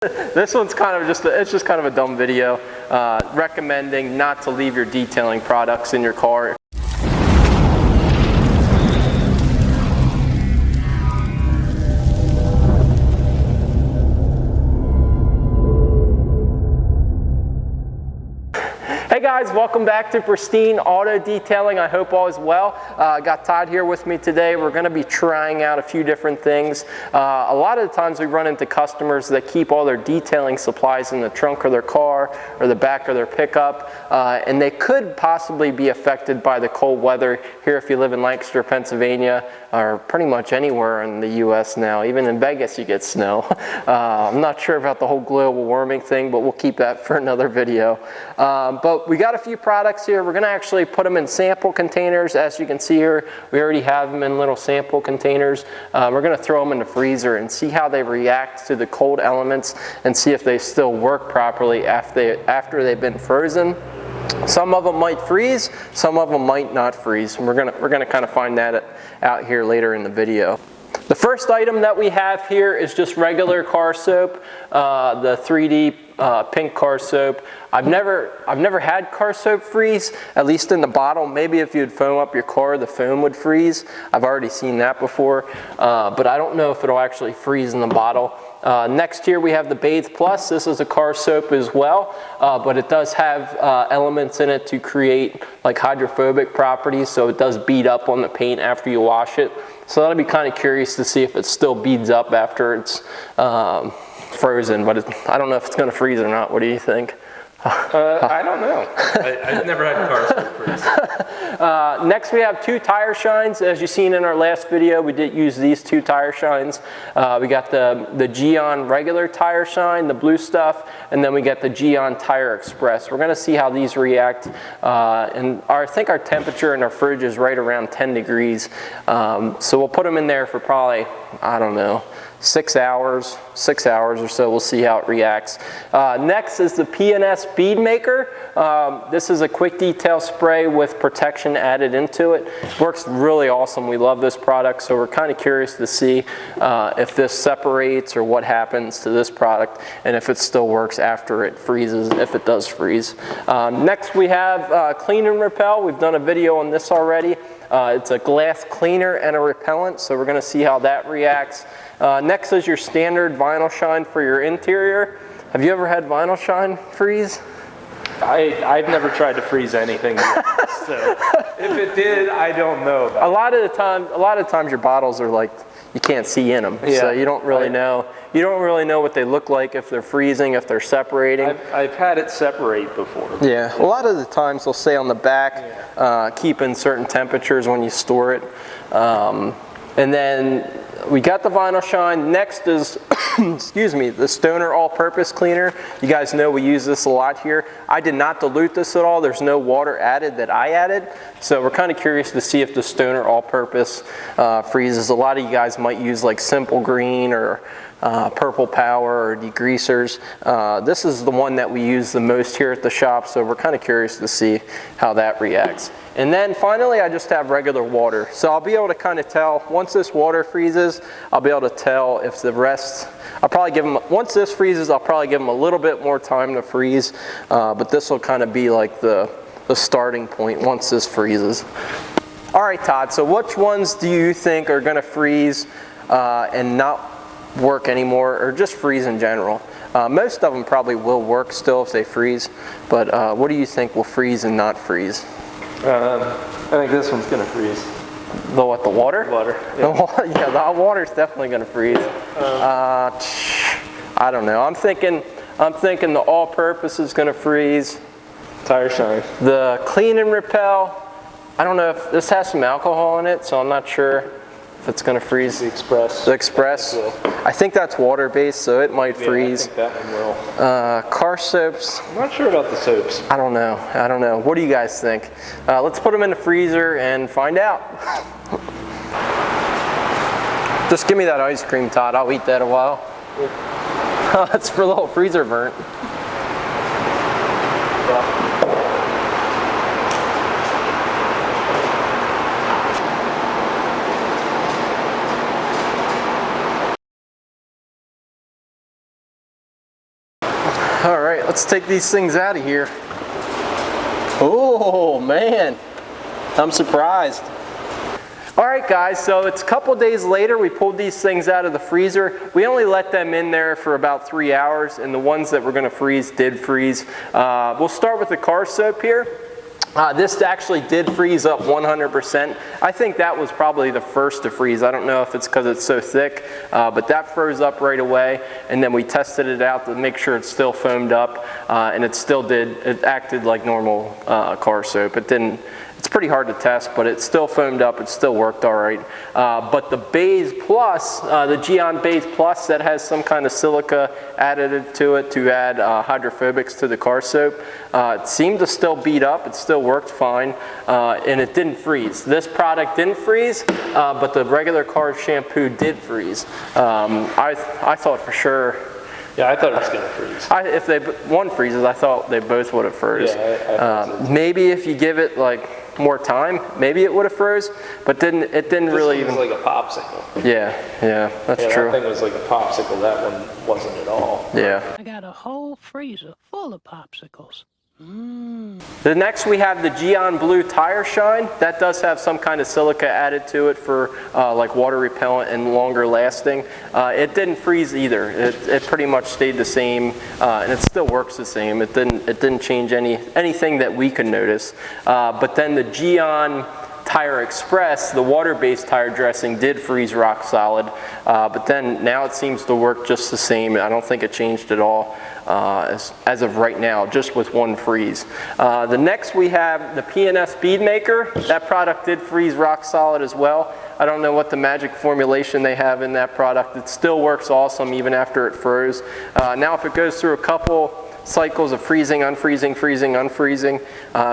This one's kind of it's just kind of a dumb video recommending not to leave your detailing products in your car. Hey guys, welcome back to Pristine Auto Detailing. I hope all is well. Got Todd here with me today. We're going to be trying out a few different things. A lot of the times we run into customers that keep all their detailing supplies in the trunk of their car or the back of their pickup, and they could possibly be affected by the cold weather here if you live in Lancaster, Pennsylvania, or pretty much anywhere in the US now. Even in Vegas you get snow. I'm not sure about the whole global warming thing, but we'll keep that for another video. But we got a few products here. We're going to actually put them in sample containers. As you can see here, we already have them in little sample containers. We're going to throw them in the freezer and see how they react to the cold elements and see if they still work properly after they've been frozen. Some of them might freeze, some of them might not freeze. And we're gonna kind of find that out here later in the video. The first item that we have here is just regular car soap, the 3D pink car soap. I've never had car soap freeze, at least in the bottle. Maybe if you'd foam up your car, the foam would freeze. I've already seen that before, but I don't know if it'll actually freeze in the bottle. Next here we have the Bathe Plus. This is a car soap as well, but it does have elements in it to create like hydrophobic properties, so it does bead up on the paint after you wash it. So that'll be kind of curious to see if it still beads up after it's frozen, but I don't know if it's going to freeze or not. What do you think? I don't know. I've never had car soap freeze. Next we have two tire shines. As you've seen in our last video, we did use these two tire shines. We got the Geon regular tire shine, the blue stuff, and then we got the Geon Tire Express. We're going to see how these react. And I think our temperature in our fridge is right around 10 degrees. So we'll put them in there for probably, I don't know, 6 hours or so. We'll see how it reacts. Next is the Pns Bead Maker. This is a quick detail spray with protection added into it. Works really awesome. We love this product, so we're kind of curious to see if this separates or what happens to this product and if it still works after it freezes, if it does freeze. Next we have Clean and Repel. We've done a video on this already. It's a glass cleaner and a repellent, so we're going to see how that reacts. Next is your standard vinyl shine for your interior. Have you ever had vinyl shine freeze? I've never tried to freeze anything yet, so if it did, I don't know about it. A lot of times your bottles are like, you can't see in them, yeah. So you don't really know. You don't really know what they look like, if they're freezing, if they're separating. I've had it separate before. Yeah, a lot of the times they'll say on the back, keep in certain temperatures when you store it. And then we got the vinyl shine. Next is, excuse me, the Stoner All-Purpose Cleaner. You guys know we use this a lot here. I did not dilute this at all. There's no water added that I added. So we're kind of curious to see if the Stoner All-Purpose freezes. A lot of you guys might use like Simple Green or Purple Power or degreasers. This is the one that we use the most here at the shop, so we're kind of curious to see how that reacts. And then finally I just have regular water. So I'll be able to kind of tell, once this water freezes, I'll be able to tell if the rest, I'll probably give them, once this freezes, I'll probably give them a little bit more time to freeze, but this will kind of be like the starting point once this freezes. All right, Todd, so which ones do you think are going to freeze and not work anymore, or just freeze in general? Most of them probably will work still if they freeze, but what do you think will freeze and not freeze? I think this one's going to freeze. The what, the water? Water, yeah. Yeah, the water's definitely going to freeze. I don't know. I'm thinking the all-purpose is going to freeze. Tire shine. The Clean and Repel, I don't know if this has some alcohol in it, so I'm not sure if it's going to freeze. The Express. The Express. I think that's water-based, so it might freeze. I think that one will. Car soaps. I'm not sure about the soaps. I don't know. What do you guys think? Let's put them in the freezer and find out. Just give me that ice cream, Todd. I'll eat that a while. That's for a little freezer burnt. Yeah. All right, let's take these things out of here. Oh man, I'm surprised. All right guys, so it's a couple days later, we pulled these things out of the freezer. We only let them in there for about 3 hours, and the ones that were gonna freeze did freeze. We'll start with the car soap here. This actually did freeze up 100%. I think that was probably the first to freeze. I don't know if it's because it's so thick, but that froze up right away. And then we tested it out to make sure it's still foamed up, and it still did. It acted like normal car soap. It didn't. It's pretty hard to test, but it still foamed up. It still worked all right. But the Bead Plus, the Geon Bead Plus, that has some kind of silica added to it to add hydrophobics to the car soap, it seemed to still bead up. It still worked fine, and it didn't freeze. This product didn't freeze, but the regular car shampoo did freeze. I thought for sure. Yeah, I thought it was going to freeze. If one freezes, I thought they both would have froze. Yeah, maybe if you give it like more time, maybe it would have froze, but it didn't really even. This was like a popsicle. Yeah, that's true. That thing was like a popsicle. That one wasn't at all. Yeah. I got a whole freezer full of popsicles. The next we have the Geon Blue Tire Shine. That does have some kind of silica added to it for like water repellent and longer lasting. It didn't freeze either. It pretty much stayed the same, and it still works the same. It didn't change anything that we could notice. But then the Geon Tire Express, the water-based tire dressing, did freeze rock solid, but then now it seems to work just the same. I don't think it changed at all as of right now, just with one freeze. The next we have the Pns Bead Maker. That product did freeze rock solid as well. I don't know what the magic formulation they have in that product. It still works awesome even after it froze. Now if it goes through a couple cycles of freezing, unfreezing, freezing, unfreezing,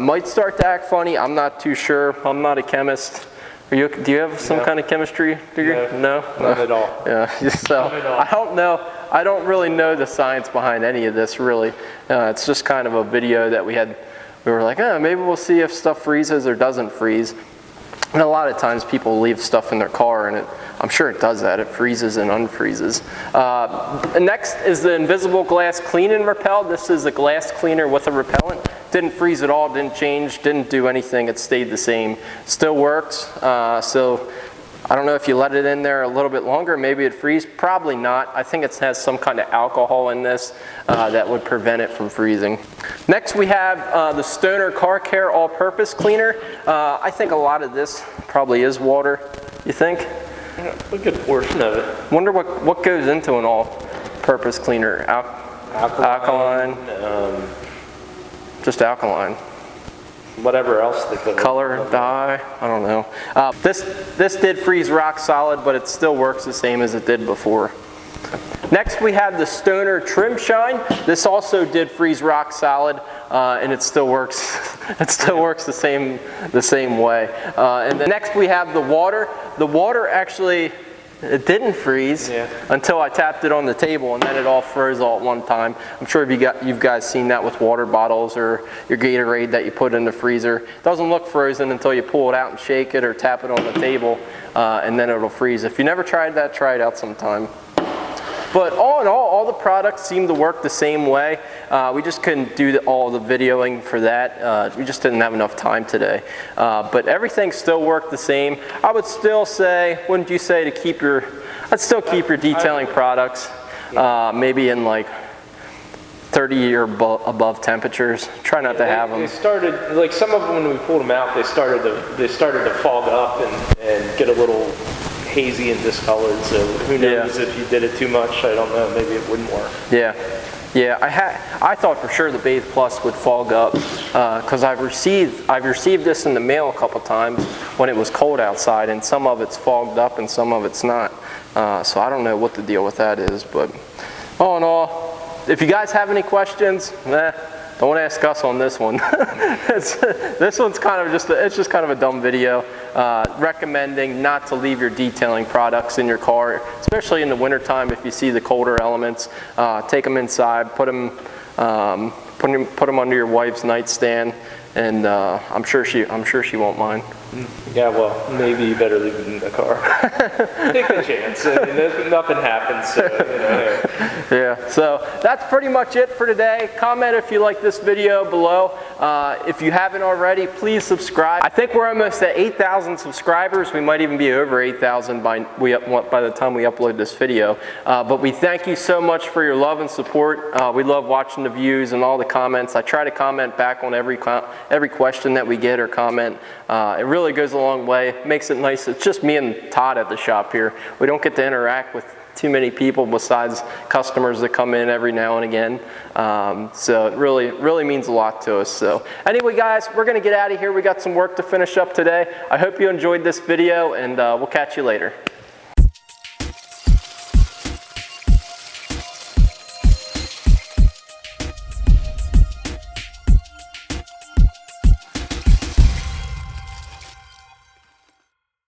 might start to act funny. I'm not too sure. I'm not a chemist. Do you have some kind of chemistry degree? No? Not at all. Yeah, so I don't know. I don't really know the science behind any of this really. It's just kind of a video that we were like, maybe we'll see if stuff freezes or doesn't freeze. And a lot of times people leave stuff in their car and I'm sure it does that. It freezes and unfreezes. Next is the Invisible Glass Clean and Repelled. This is a glass cleaner with a repellent. Didn't freeze at all, didn't change, didn't do anything. It stayed the same. Still works. So I don't know if you let it in there a little bit longer, maybe it'd freeze. Probably not. I think it has some kind of alcohol in this that would prevent it from freezing. Next we have the Stoner Car Care All-Purpose Cleaner. I think a lot of this probably is water. You think? A good portion of it. Wonder what goes into an all-purpose cleaner? Alkaline. Just alkaline. Whatever else they put. Color, dye, I don't know. This did freeze rock solid, but it still works the same as it did before. Next we have the Stoner Trim Shine. This also did freeze rock solid, and it still works. It still works the same way. And then next we have the water. The water actually, it didn't freeze until I tapped it on the table, and then it all froze all at one time. I'm sure you've guys seen that with water bottles or your Gatorade that you put in the freezer. It doesn't look frozen until you pull it out and shake it or tap it on the table, and then it'll freeze. If you never tried that, try it out sometime. But all in all the products seem to work the same way. We just couldn't do all the videoing for that. We just didn't have enough time today. But everything still worked the same. I would still say, wouldn't you say, I'd still keep your detailing products maybe in like 30 or above temperatures. Try not to have them. They started, like some of them when we pulled them out, they started to fog up and get a little hazy and discolored, so who knows if you did it too much. I don't know, maybe it wouldn't work. Yeah, I thought for sure the Bead Plus would fog up because I've received this in the mail a couple times when it was cold outside, and some of it's fogged up and some of it's not. So I don't know what the deal with that is, but all in all, if you guys have any questions, don't ask us on this one. This one's kind of just kind of a dumb video recommending not to leave your detailing products in your car, especially in the wintertime. If you see the colder elements, take them inside, put them put them under your wife's nightstand, and I'm sure she won't mind. Yeah, well, maybe you better leave it in the car. Take the chance. I mean, nothing happens, so, you know. Yeah, so that's pretty much it for today. Comment if you like this video below. If you haven't already, please subscribe. I think we're almost at 8,000 subscribers. We might even be over 8,000 by the time we upload this video. But we thank you so much for your love and support. We love watching the views and all the comments. I try to comment back on every question that we get or comment. It really goes a long way. Makes it nice. It's just me and Todd at the shop here. We don't get to interact with too many people besides customers that come in every now and again. So it really means a lot to us. So anyway, guys, we're going to get out of here. We got some work to finish up today. I hope you enjoyed this video, and we'll catch you later.